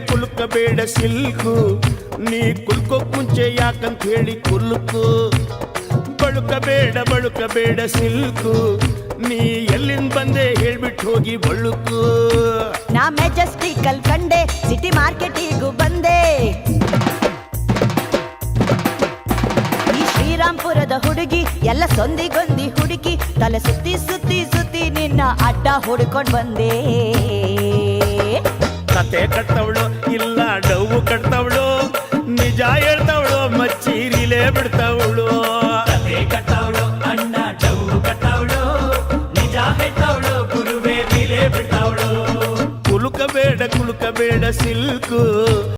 ಕುಲುಕಬೇಡ silk ನೀ ಕುಲ್ಕೋಕ್ ಮುಂಚೆ ಯಾಕಂತ ಹೇಳಿ ಕುಲ್ಕು ಬಳುಕಬೇಡ ಸಿಲ್ಕು ನೀ ಎಲ್ಲಿಂದ ಬಂದೆ ಹೇಳ್ಬಿಟ್ಟು ಹೋಗಿ ಬಳುಕು ನಾ ಮೆಜೆಸ್ಟಿಕಲ್ ಕಂಡೆ ಸಿಟಿ ಮಾರ್ಕೆಟಿಗೂ ಬಂದೆ ಈ ಶ್ರೀರಾಮ್ಪುರದ ಹುಡುಗಿ ಎಲ್ಲ ಸೊಂದಿಗೊಂದಿ ಹುಡುಕಿ ತಲೆ ಸುತ್ತಿ ಸುತ್ತಿ ಸುತ್ತಿ ನಿನ್ನ ಅಡ್ಡ ಹುಡ್ಕೊಂಡ್ ಬಂದೆ ಕತೆ ಕಟ್ಟವಳು ಇಲ್ಲ ಡವ್ವು ಕಟ್ತವಳು ನಿಜ ಹೇಳ್ತವಳು ಮಚ್ಚೀರಿಲೇ ಬಿಡ್ತವಳು ಕತೆ ಕಟ್ಟವಳು ಅಣ್ಣ ಡವ್ವು ಕಟ್ಟವಳು ನಿಜ ಹೇಳ್ತವಳು ಗುರುವೇ ಬಿಲೆ ಬಿಡ್ತವಳು ಕುಲುಕಬೇಡ ಸಿಲ್ಕು